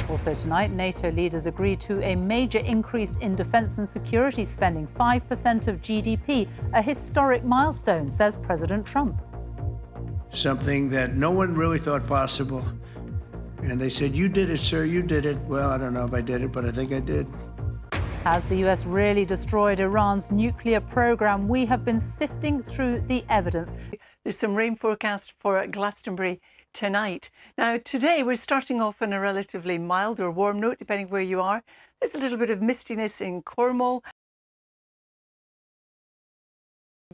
Also tonight, NATO leaders agree to a major increase in defence and security spending, 5% of GDP, a historic milestone, says President Trump. Something that no one really thought possible. And they said, "You did it, sir, you did it." Well, I don't know if I did it, but I think I did. Has the US really destroyed Iran's nuclear program? We have been sifting through the evidence. There's some rain forecast for Glastonbury tonight. Now, today we're starting off on a relatively mild or warm note, depending where you are. There's a little bit of mistiness in Cornwall.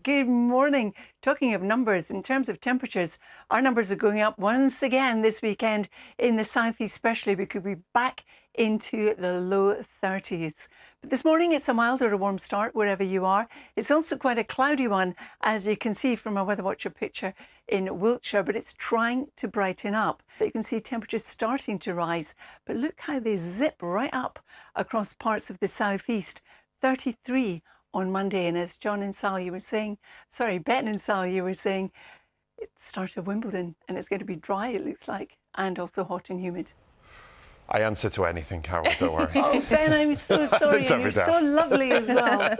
Good morning. Talking of numbers, in terms of temperatures, our numbers are going up once again this weekend in the southeast especially. We could be back into the low 30s. But this morning it's a mild or a warm start wherever you are. It's also quite a cloudy one, as you can see from a Weather Watcher picture in Wiltshire, but it's trying to brighten up. You can see temperatures starting to rise, but look how they zip right up across parts of the southeast. 33 on Monday, and as John and Sal, you were saying, Ben and Sal, you were saying, it's the start of Wimbledon and it's going to be dry, it looks like, and also hot and humid. I answer to anything, Carol, don't worry. Oh, Ben, I'm so sorry, and you're so lovely as well.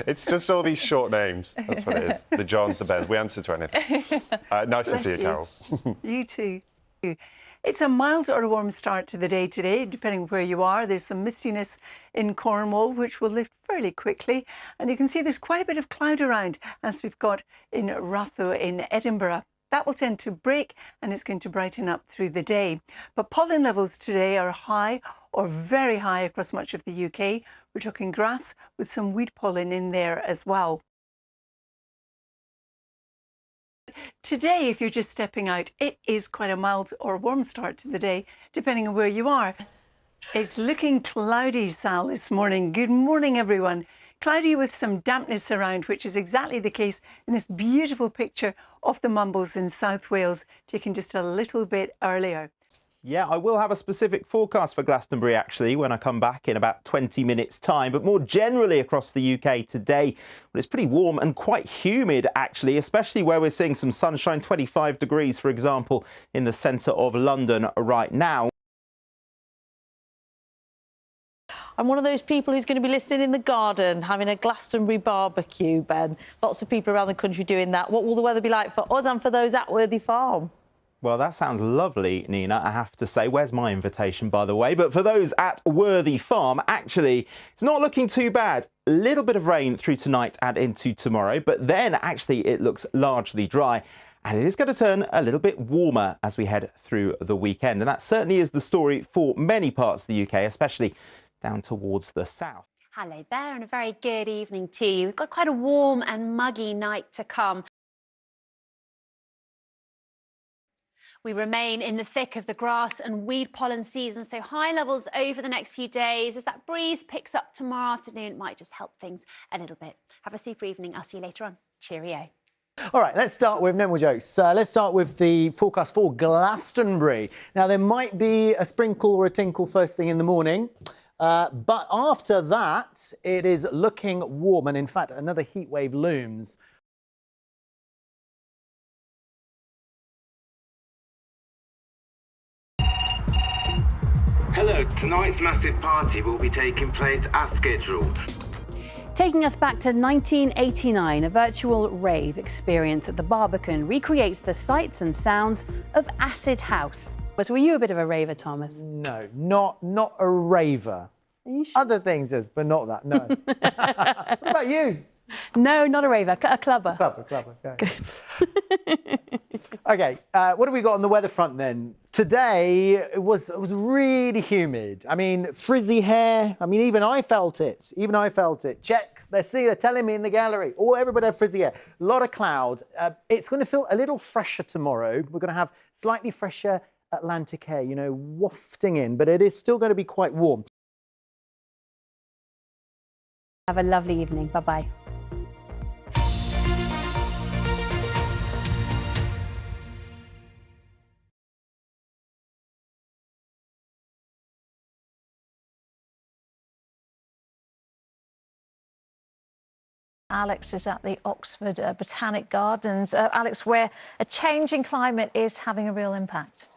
It's just all these short names, that's what it is. The Johns, the Bens, we answer to anything. Nice to see you, Carol. You too. It's a mild or a warm start to the day today, depending where you are. There's some mistiness in Cornwall, which will lift fairly quickly. And you can see there's quite a bit of cloud around, as we've got in Ratho in Edinburgh. That will tend to break and it's going to brighten up through the day. But pollen levels today are high or very high across much of the UK. We're talking grass with some weed pollen in there as well. Today, if you're just stepping out, it is quite a mild or warm start to the day, depending on where you are. It's looking cloudy, Sal, this morning. Good morning, everyone. Cloudy with some dampness around, which is exactly the case in this beautiful picture of the Mumbles in South Wales, taken just a little bit earlier. Yeah, I will have a specific forecast for Glastonbury, actually, when I come back in about 20 minutes' time. But more generally across the UK today, well, it's pretty warm and quite humid, actually, especially where we're seeing some sunshine, 25 degrees, for example, in the centre of London right now. I'm one of those people who's going to be listening in the garden, having a Glastonbury barbecue, Ben. Lots of people around the country doing that. What will the weather be like for us and for those at Worthy Farm? Well, that sounds lovely, Nina, I have to say. Where's my invitation, by the way? But for those at Worthy Farm, actually, it's not looking too bad. A little bit of rain through tonight and into tomorrow, but then actually it looks largely dry. And it is going to turn a little bit warmer as we head through the weekend. And that certainly is the story for many parts of the UK, especially down towards the south. Hello there, and a very good evening to you. We've got quite a warm and muggy night to come. We remain in the thick of the grass and weed pollen season, so high levels over the next few days. As that breeze picks up tomorrow afternoon, it might just help things a little bit. Have a super evening. I'll see you later on. Cheerio. All right, let's start with no more jokes. Let's start with the forecast for Glastonbury. Now, there might be a sprinkle or a tinkle first thing in the morning. But after that, it is looking warm, and in fact, another heat wave looms. Hello, tonight's massive party will be taking place as scheduled. Taking us back to 1989, a virtual rave experience at the Barbican recreates the sights and sounds of acid house. But were you a bit of a raver, Thomas? No, not a raver. Are you sure? Other things is, but not that, no. What about you? No, not a raver, a clubber. Clubber, okay. OK, what have we got on the weather front then? Today, it was really humid. I mean, frizzy hair. I mean, even I felt it. Check. They're telling me in the gallery. Oh, everybody had frizzy hair. A lot of cloud. It's going to feel a little fresher tomorrow. We're going to have slightly fresher Atlantic air, you know, wafting in, but it is still going to be quite warm. Have a lovely evening. Bye-bye. Alex is at the Oxford Botanic Gardens. Alex, where a change in climate is having a real impact.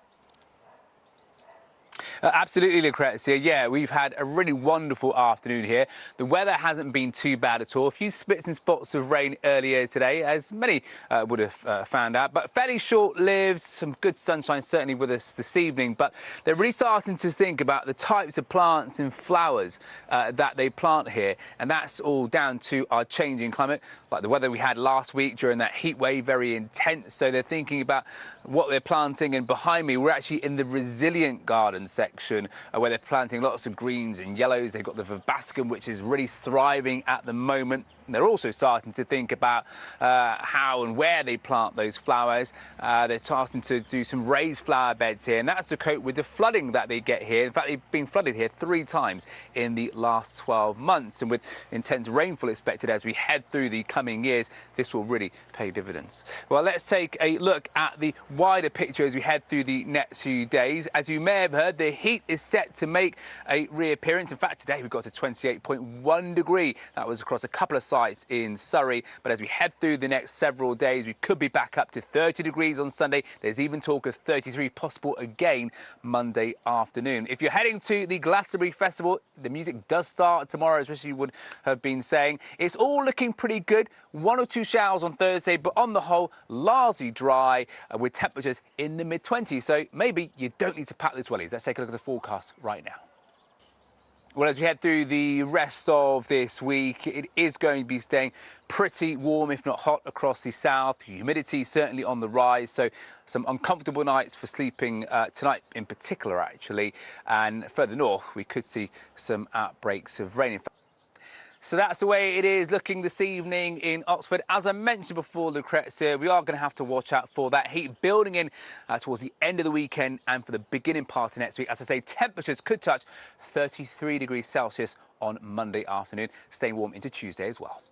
Absolutely, Lucrezia. Yeah, we've had a really wonderful afternoon here. The weather hasn't been too bad at all. A few spits and spots of rain earlier today, as many would have found out, but fairly short-lived. Some good sunshine certainly with us this evening, but they're really starting to think about the types of plants and flowers that they plant here, and that's all down to our changing climate, like the weather we had last week during that heat wave, very intense. So they're thinking about what they're planting, and behind me, we're actually in the resilient garden section where they're planting lots of greens and yellows. They've got the verbascum, which is really thriving at the moment. And they're also starting to think about how and where they plant those flowers. They're starting to do some raised flower beds here, and that's to cope with the flooding that they get here. In fact, they've been flooded here 3 times in the last 12 months, and with intense rainfall expected as we head through the coming years, this will really pay dividends. Well, let's take a look at the wider picture as we head through the next few days. As you may have heard, the heat is set to make a reappearance. In fact, today we've got to 28.1 degrees. That was across a couple of sites in Surrey, but as we head through the next several days, we could be back up to 30 degrees on Sunday. There's even talk of 33 possible again Monday afternoon. If you're heading to the Glastonbury Festival, the music does start tomorrow, as Rishi would have been saying. It's all looking pretty good. 1 or 2 showers on Thursday, but on the whole, largely dry with temperatures in the mid-20s. So maybe you don't need to pack the wellies. Let's take a look at the forecast right now. Well, as we head through the rest of this week, it is going to be staying pretty warm, if not hot, across the south. Humidity certainly on the rise, so some uncomfortable nights for sleeping tonight in particular, actually. And further north, we could see some outbreaks of rain. In fact, so that's the way it is looking this evening in Oxford. As I mentioned before, Lucrezia, we are going to have to watch out for that heat building in towards the end of the weekend and for the beginning part of next week. As I say, temperatures could touch 33 degrees Celsius on Monday afternoon, staying warm into Tuesday as well.